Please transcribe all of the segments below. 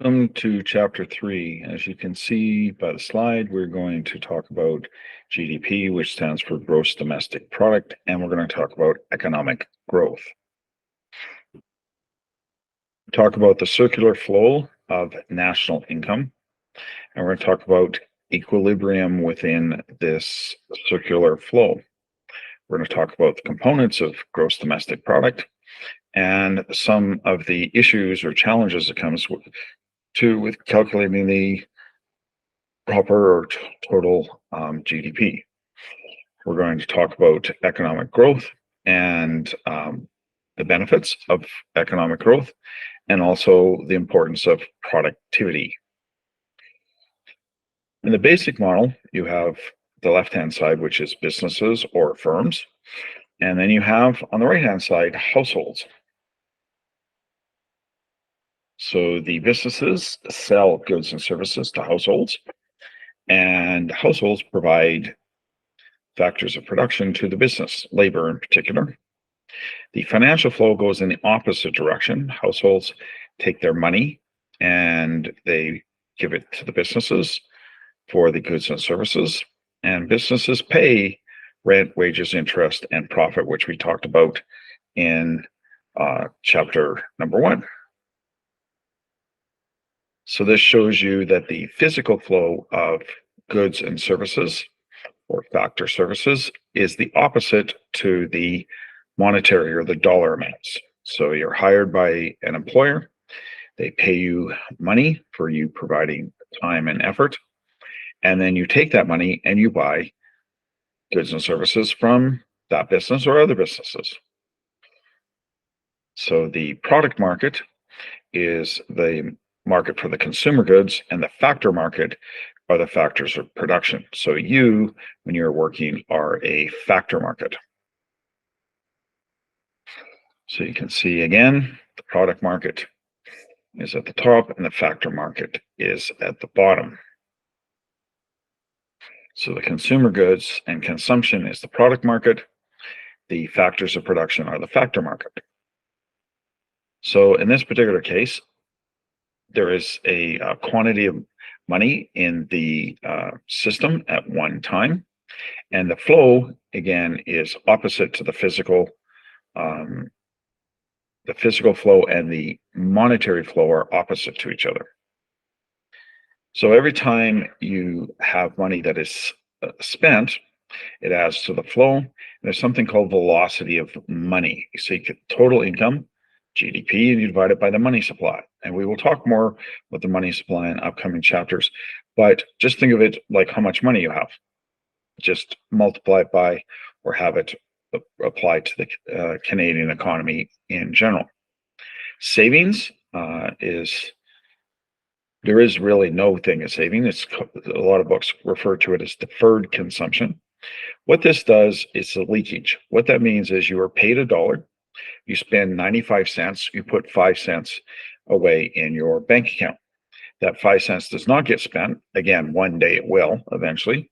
Welcome to chapter 3. As you can see by the slide, we're going to talk about GDP, which stands for gross domestic product, and we're going to talk about economic growth. Talk about the circular flow of national income, and we're going to talk about equilibrium within this circular flow. We're going to talk about the components of gross domestic product and some of the issues or challenges that comes with calculating the proper or total GDP. We're going to talk about economic growth and the benefits of economic growth, and also the importance of productivity. In the basic model, you have the left-hand side, which is businesses or firms, and then you have on the right-hand side households. So the businesses sell goods and services to households, and households provide factors of production to the business, labor in particular. The financial flow goes in the opposite direction. Households take their money and they give it to the businesses for the goods and services, and businesses pay rent, wages, interest, and profit, which we talked about in chapter number 1. So this shows you that the physical flow of goods and services, or factor services, is the opposite to the monetary or the dollar amounts. So you're hired by an employer, they pay you money for you providing time and effort, and then you take that money and you buy goods and services from that business or other businesses. So the product market is the market for the consumer goods, and the factor market are the factors of production. So you, when you're working, are a factor market. So you can see again, the product market is at the top and the factor market is at the bottom. So the consumer goods and consumption is the product market. The factors of production are the factor market. So in this particular case, there is a quantity of money in the system at one time, and the flow again is opposite to the physical. The physical flow and the monetary flow are opposite to each other. So every time you have money that is spent, it adds to the flow. And there's something called velocity of money. So you get total income, GDP, and you divide it by the money supply. And we will talk more about the money supply in upcoming chapters, but just think of it like how much money you have. Just multiply it by, or have it applied to the Canadian economy in general. Savings there is really no thing as saving. It's a lot of books refer to it as deferred consumption. What this does is the leakage. What that means is you are paid $1, you spend 95 cents, you put 5 cents away in your bank account. That 5 cents does not get spent. Again, one day it will eventually.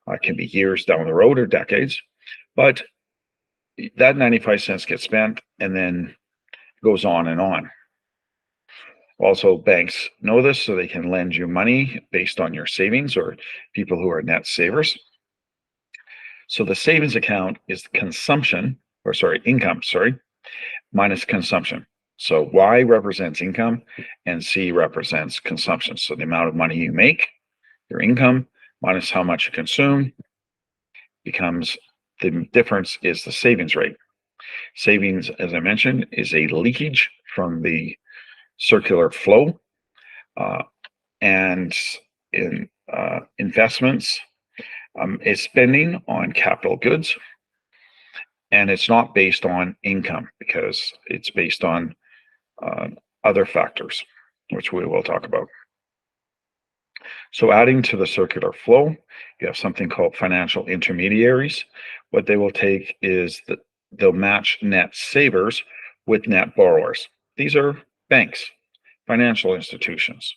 It can be years down the road or decades, but that 95 cents gets spent and then goes on and on. Also, banks know this, so they can lend you money based on your savings, or people who are net savers. So the savings account is consumption, or income, minus consumption. So Y represents income and C represents consumption. So the amount of money you make, your income, minus how much you consume, becomes the difference is the savings rate. Savings, as I mentioned, is a leakage from the circular flow, and in investments is spending on capital goods, and it's not based on income because it's based on other factors, which we will talk about. So adding to the circular flow, you have something called financial intermediaries. What they will take is that they'll match net savers with net borrowers. These are banks, financial institutions.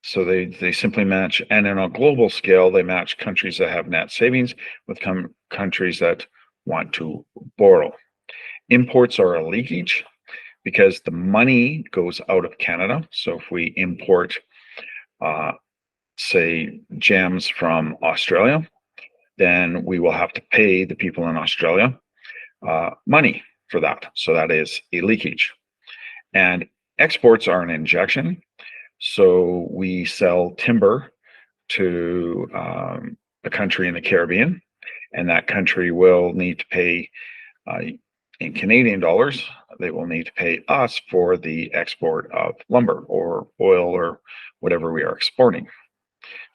So they simply match, and on a global scale, they match countries that have net savings with countries that want to borrow. Imports are a leakage. because the money goes out of Canada. So if we import, say, gems from Australia, then we will have to pay the people in Australia money for that. So that is a leakage. And exports are an injection. So we sell timber to a country in the Caribbean, and that country will need to pay in Canadian dollars. They will need to pay us for the export of lumber or oil or whatever we are exporting.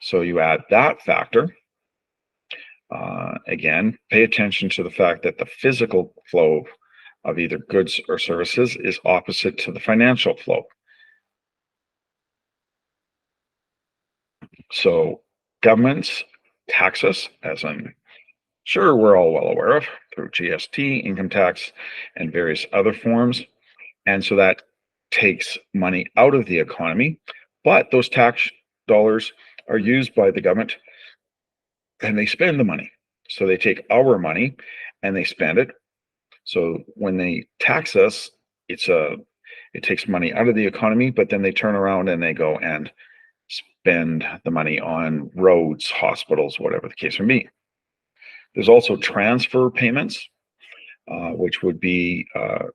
So you add that factor. Again, pay attention to the fact that the physical flow of either goods or services is opposite to the financial flow. So governments tax us, as I'm sure we're all well aware of, through GST, income tax, and various other forms. And so that takes money out of the economy, but those tax dollars are used by the government and they spend the money. So they take our money and they spend it. So when they tax us, it takes money out of the economy, but then they turn around and they go and spend the money on roads, hospitals, whatever the case may be. There's also transfer payments, which would be, for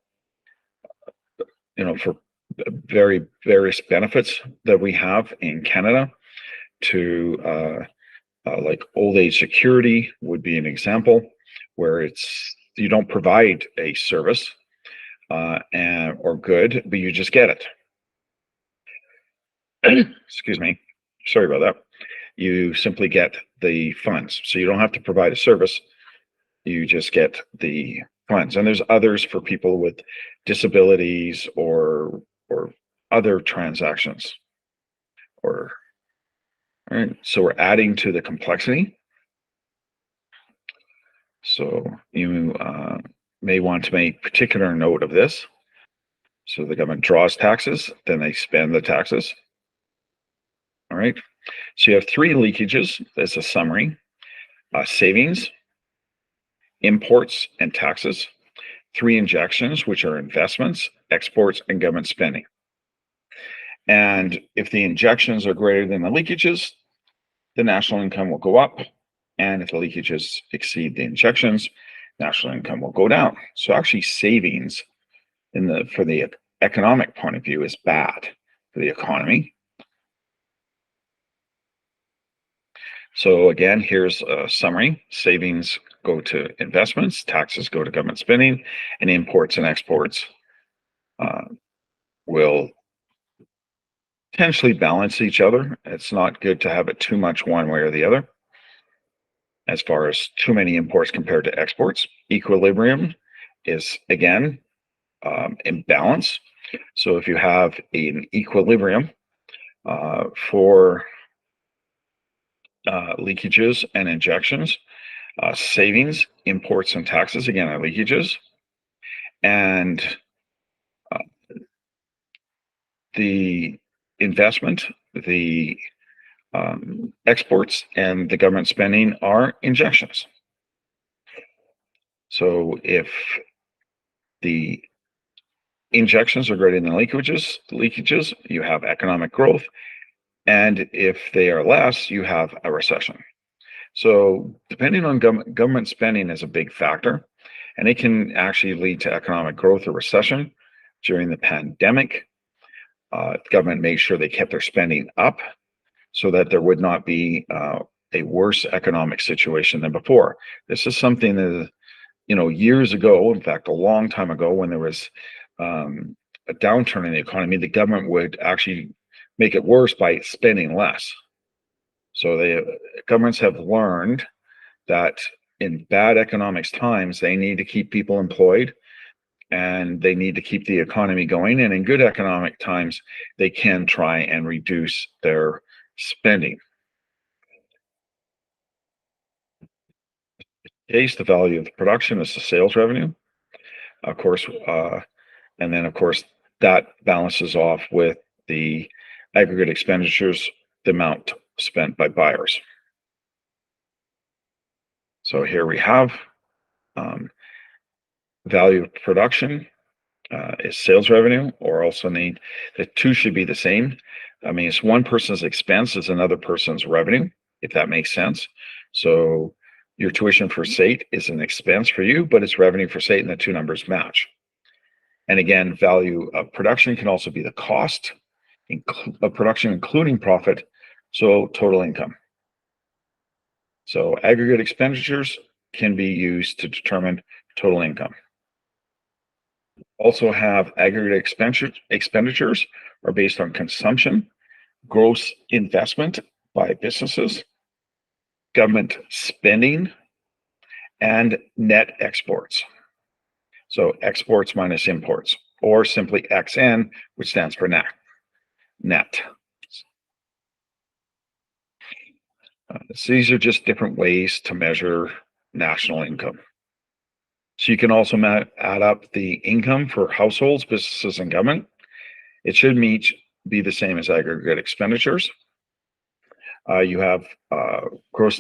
various benefits that we have in Canada to like old age security would be an example where you don't provide a service or good, but you just get it. Excuse me. Sorry about that. You simply get the funds. So you don't have to provide a service. You just get the funds. And there's others for people with disabilities or other transactions. All right. So we're adding to the complexity. So you may want to make particular note of this. So the government draws taxes, then they spend the taxes. All right. So you have three leakages as a summary: savings, imports, and taxes. Three injections, which are investments, exports, and government spending. And if the injections are greater than the leakages, the national income will go up. And if the leakages exceed the injections, national income will go down. So actually savings for the economic point of view is bad for the economy. So again, here's a summary. Savings go to investments, taxes go to government spending, and imports and exports will potentially balance each other. It's not good to have it too much one way or the other. As far as too many imports compared to exports, equilibrium is, again, in balance. So if you have an equilibrium for leakages and injections, savings, imports, and taxes, again, are leakages. And the investment, the exports, and the government spending are injections. So if the injections are greater than leakages, you have economic growth. And if they are less, you have a recession. So depending on government spending is a big factor, and it can actually lead to economic growth or recession. During the pandemic, the government made sure they kept their spending up so that there would not be a worse economic situation than before. This is something that, years ago, in fact, a long time ago, when there was a downturn in the economy, the government would actually make it worse by spending less. So governments have learned that in bad economics times, they need to keep people employed and they need to keep the economy going. And in good economic times, they can try and reduce their spending. Case, the value of the production is the sales revenue, of course, and then of course that balances off with the aggregate expenditures, the amount spent by buyers. So here we have value of production is sales revenue, or also need the two should be the same. I mean, it's one person's expense is another person's revenue, if that makes sense. So your tuition for SAIT is an expense for you, but it's revenue for SAIT, and the two numbers match. And again, value of production can also be the cost of production, including profit, so total income. So aggregate expenditures can be used to determine total income. Also have aggregate expenditures are based on consumption, gross investment by businesses, government spending, and net exports. So exports minus imports, or simply XN, which stands for net. So these are just different ways to measure national income. So you can also add up the income for households, businesses, and government. It should be the same as aggregate expenditures. You have gross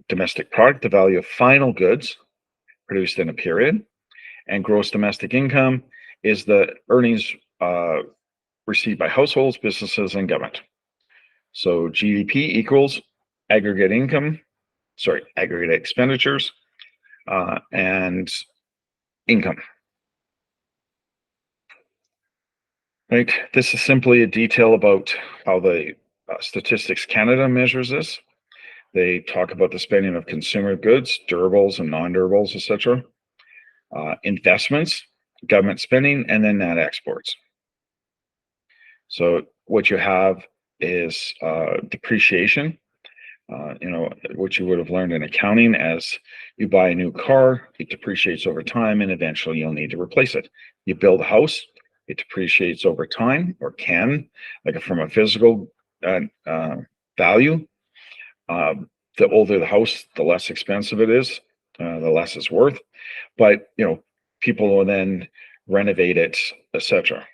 domestic product, the value of final goods produced in a period, and gross domestic income is the earnings received by households, businesses, and government. So GDP equals aggregate expenditures and income. Right. This is simply a detail about how the Statistics Canada measures this. They talk about the spending of consumer goods, durables and non-durables, etc. Investments, government spending, and then net exports. So what you have is depreciation. Which you would have learned in accounting. As you buy a new car, it depreciates over time, and eventually you'll need to replace it. You build a house, it depreciates over time, or can, like from a physical value. The older the house, the less expensive it is, the less it's worth. But people will then renovate it, etc.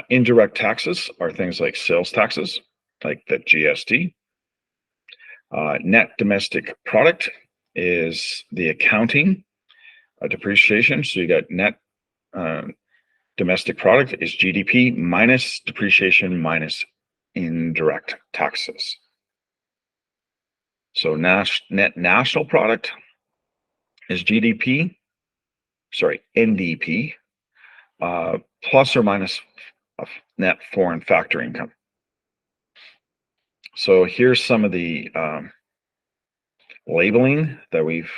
Indirect taxes are things like sales taxes, like the GST. Net domestic product is the accounting depreciation. So you got net domestic product is GDP minus depreciation minus indirect taxes. So net national product is NDP, plus or minus net foreign factor income. So here's some of the labeling that we've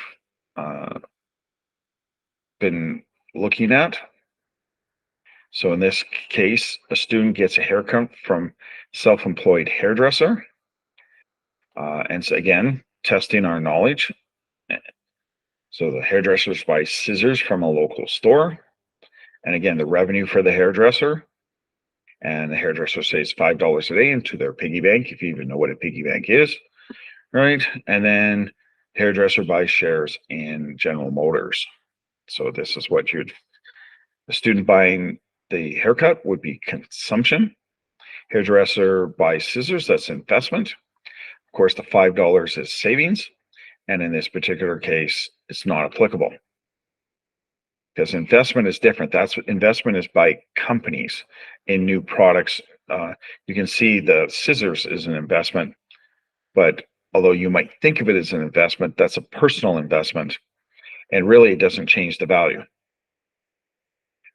been looking at. So in this case, a student gets a haircut from self-employed hairdresser. And so again, testing our knowledge. So the hairdressers buy scissors from a local store. And again, the revenue for the hairdresser. And the hairdresser saves $5 a day into their piggy bank, if you even know what a piggy bank is, right? And then hairdresser buys shares in General Motors. So this is what the student buying the haircut would be consumption. Hairdresser buys scissors, that's investment. Of course, the $5 is savings. And in this particular case, it's not applicable. Because investment is different. That's what investment is by companies in new products. You can see the scissors is an investment, but although you might think of it as an investment, that's a personal investment, and really it doesn't change the value.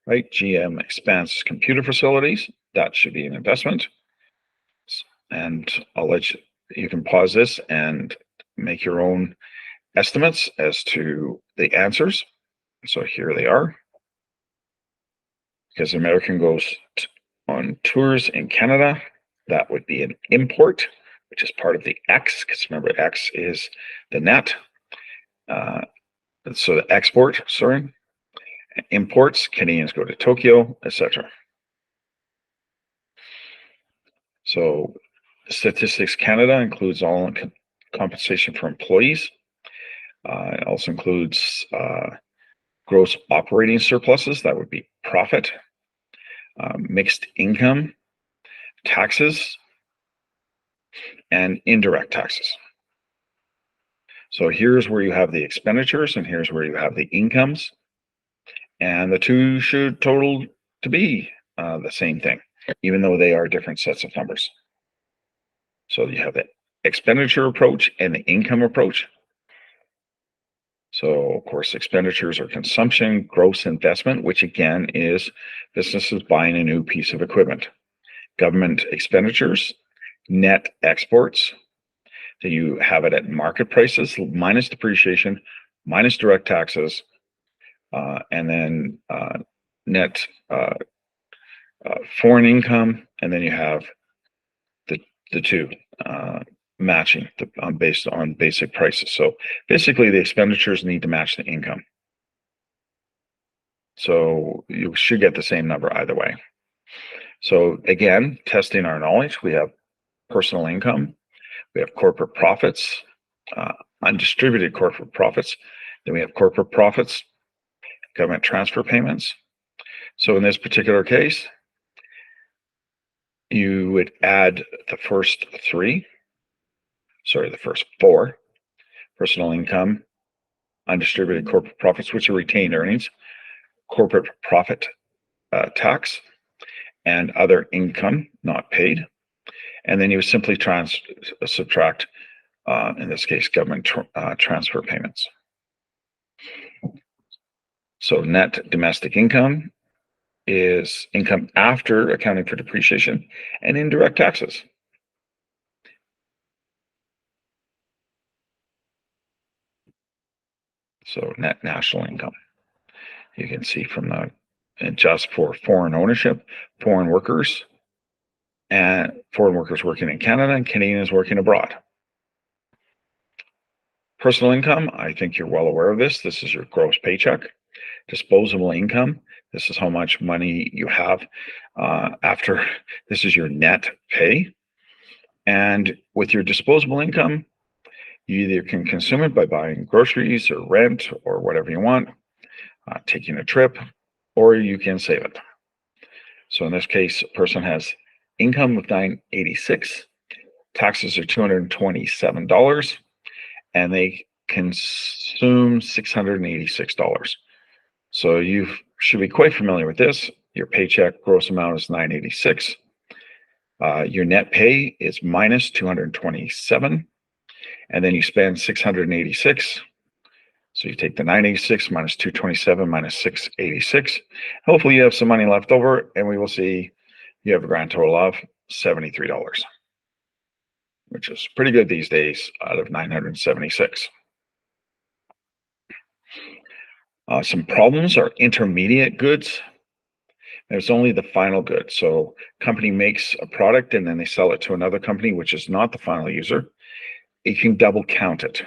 Right? GM expands computer facilities. That should be an investment. And I'll let you can pause this and make your own estimates as to the answers. So here they are. Because American goes on tours in Canada, that would be an import, which is part of the X, because remember, X is the net. So the export, imports, Canadians go to Tokyo, etc. So Statistics Canada includes all compensation for employees. It also includes gross operating surpluses, that would be profit, mixed income, taxes, and indirect taxes. So here's where you have the expenditures, and here's where you have the incomes. And the two should total to be the same thing, even though they are different sets of numbers. So you have the expenditure approach and the income approach. So, of course, expenditures are consumption, gross investment, which again is businesses buying a new piece of equipment. Government expenditures, net exports. So you have it at market prices minus depreciation, minus direct taxes, and then net foreign income, and then you have the two matching based on basic prices. So basically, the expenditures need to match the income. So you should get the same number either way. So again, testing our knowledge, we have personal income, we have corporate profits, undistributed corporate profits, then we have corporate profits, government transfer payments. So in this particular case, you would add the first four, personal income, undistributed corporate profits, which are retained earnings, corporate profit tax, and other income not paid. And then you would simply subtract, in this case, government transfer payments. So net domestic income is income after accounting for depreciation and indirect taxes. So net national income. You can see from the adjust for foreign ownership, foreign workers, and foreign workers working in Canada and Canadians working abroad. Personal income, I think you're well aware of this. This is your gross paycheck. Disposable income, this is how much money you have after, this is your net pay. And with your disposable income, you either can consume it by buying groceries or rent or whatever you want, taking a trip, or you can save it. So in this case, a person has income of $986, taxes are $227, and they consume $686. So you should be quite familiar with this. Your paycheck gross amount is $986. Your net pay is minus $227, and then you spend $686. So you take the $986 minus $227 minus $686. Hopefully you have some money left over, and we will see you have a grand total of $73, which is pretty good these days out of $976. Some problems are intermediate goods. There's only the final good. So company makes a product and then they sell it to another company, which is not the final user. You can double count it.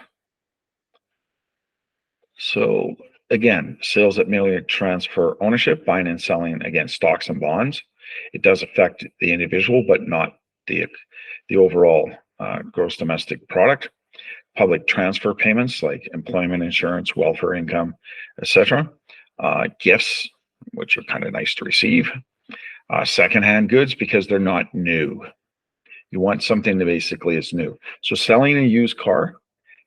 So again, sales that merely transfer ownership, buying and selling against stocks and bonds. It does affect the individual, but not the overall gross domestic product. Public transfer payments like employment insurance, welfare income, etc. Gifts, which are kind of nice to receive. Secondhand goods because they're not new. You want something that basically is new. So selling a used car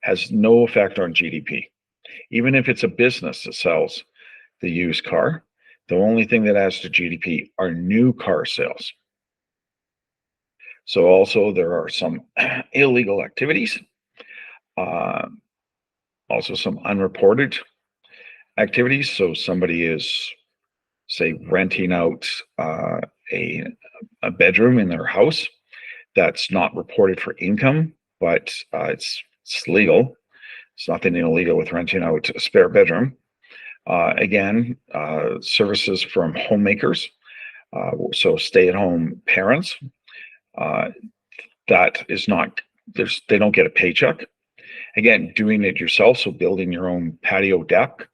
has no effect on GDP. Even if it's a business that sells the used car, the only thing that adds to GDP are new car sales. So also there are some illegal activities. Also some unreported activities. So somebody is, say, renting out a bedroom in their house that's not reported for income, but it's legal. It's nothing illegal with renting out a spare bedroom. Again, services from homemakers, so stay-at-home parents, that is not, they don't get a paycheck. Again, doing it yourself, so building your own patio deck,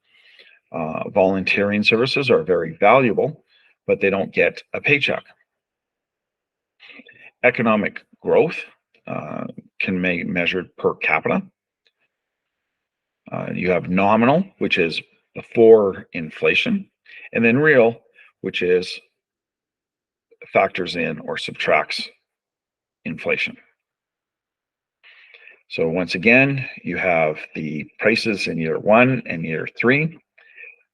volunteering services are very valuable, but they don't get a paycheck. Economic growth can be measured per capita. You have nominal, which is before inflation, and then real, which is factors in or subtracts inflation. So once again, you have the prices in year 1 and year 3.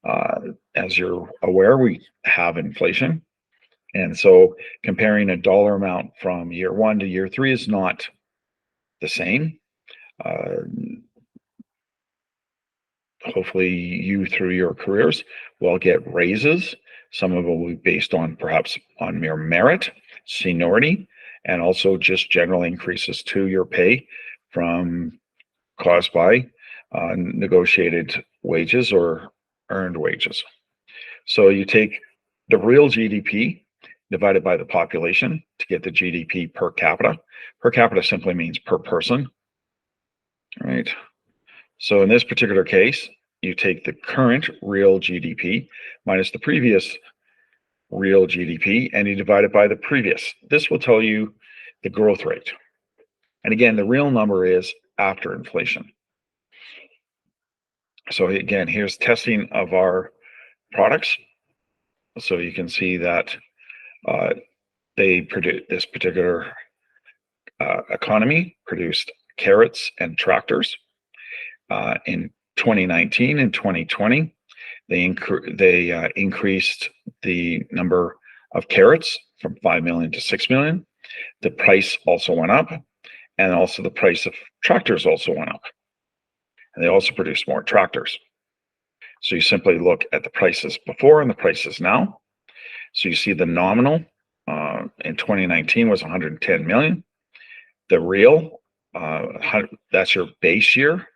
As you're aware, we have inflation. And so comparing a dollar amount from year one to year three is not the same. Uh, Hopefully, you through your careers will get raises. Some of it will be based on perhaps on mere merit, seniority, and also just general increases to your pay from caused by negotiated wages or earned wages. So you take the real GDP divided by the population to get the GDP per capita. Per capita simply means per person, right? So in this particular case, you take the current real GDP minus the previous real GDP and you divide it by the previous. This will tell you the growth rate. And again, the real number is after inflation. So again, here's testing of our products. So you can see that they produce this particular economy produced carrots and tractors. In 2019 and 2020, they increased the number of carrots from 5 million to 6 million. The price also went up, and also the price of tractors also went up. And they also produced more tractors. So you simply look at the prices before and the prices now. So you see the nominal in 2019 was 110 million. The real, that's your base year.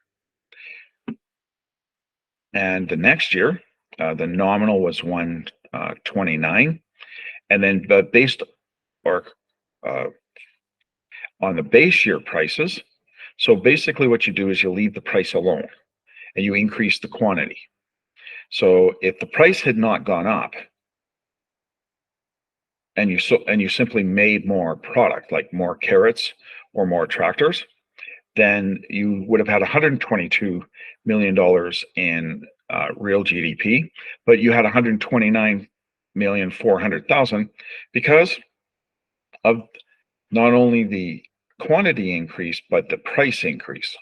And the next year, the nominal was 129. And then based or on the base year prices. So basically what you do is you leave the price alone and you increase the quantity. So if the price had not gone up and you simply made more product, like more carrots or more tractors, then you would have had $122 million in real GDP, but you had 129,400,000 because of not only the quantity increase, but the price increase.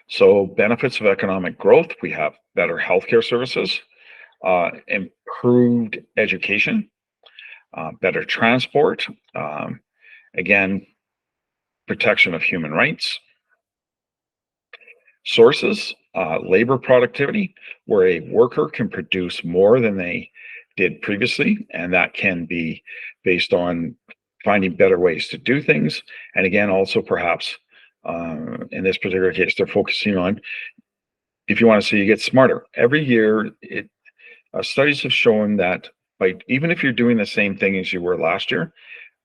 So benefits of economic growth, we have better healthcare services, improved education, better transport, again, protection of human rights. Sources, labor productivity, where a worker can produce more than they did previously, and that can be based on finding better ways to do things. And again, also perhaps in this particular case, they're focusing on, if you want to see, you get smarter. Every year, studies have shown that even if you're doing the same thing as you were last year,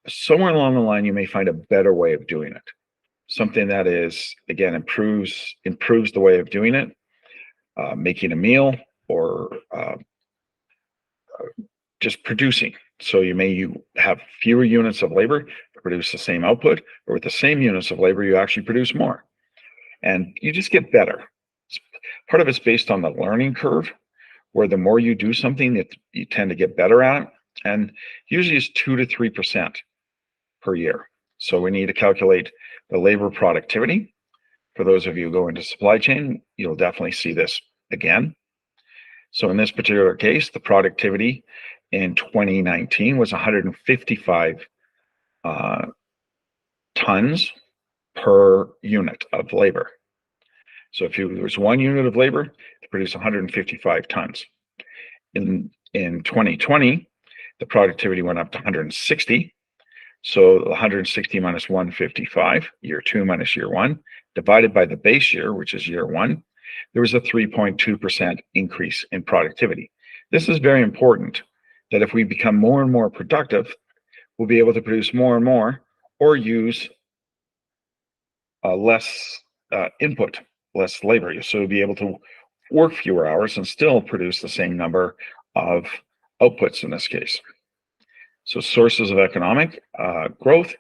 somewhere along the line, you may find a better way of doing it. Something that is, again, improves the way of doing it, making a meal or just producing. So you have fewer units of labor to produce the same output, or with the same units of labor, you actually produce more. And you just get better. Part of it's based on the learning curve, where the more you do something, you tend to get better at it. And usually it's 2 to 3% per year. So we need to calculate the labor productivity. For those of you who go into supply chain, you'll definitely see this again. So in this particular case, the productivity in 2019 was 155 tons per unit of labor. So if there was 1 unit of labor to produce 155 tons. In 2020, the productivity went up to 160. So 160 minus 155, year 2 minus year 1, divided by the base year, which is year 1, there was a 3.2% increase in productivity. This is very important, that if we become more and more productive, we'll be able to produce more and more, or use less input, less labor. So we'll be able to work fewer hours and still produce the same number of outputs in this case. So sources of economic growth,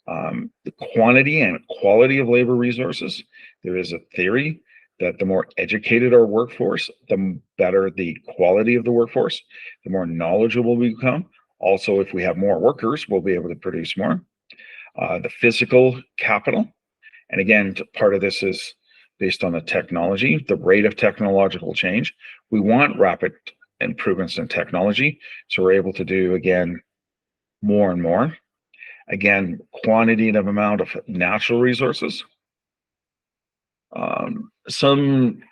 the quantity and quality of labor resources. There is a theory that the more educated our workforce, the better the quality of the workforce, the more knowledgeable we become. Also, if we have more workers, we'll be able to produce more. The physical capital. And again, part of this is based on the technology, the rate of technological change. We want rapid improvements in technology, so we're able to do, again, more and more. Again, quantitative amount of natural resources. Some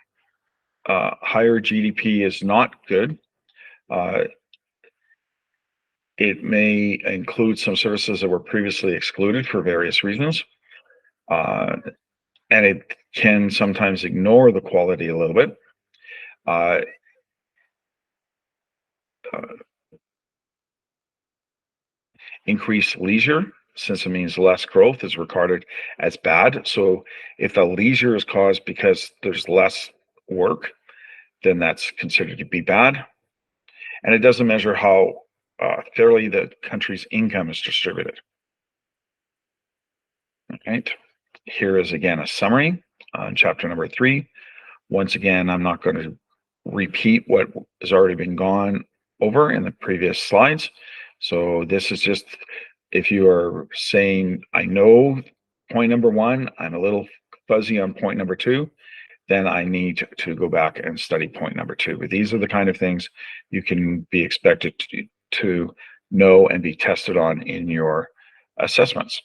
higher GDP is not good. It may include some services that were previously excluded for various reasons. And it can sometimes ignore the quality a little bit. Increased leisure, since it means less growth, is regarded as bad. So if the leisure is caused because there's less work, then that's considered to be bad. And it doesn't measure how fairly the country's income is distributed. All right. Here is again a summary on chapter number 3. Once again, I'm not going to repeat what has already been gone over in the previous slides. So this is just, if you are saying, I know point number 1, I'm a little fuzzy on point number 2, then I need to go back and study point number 2. But these are the kind of things you can be expected to know and be tested on in your assessments.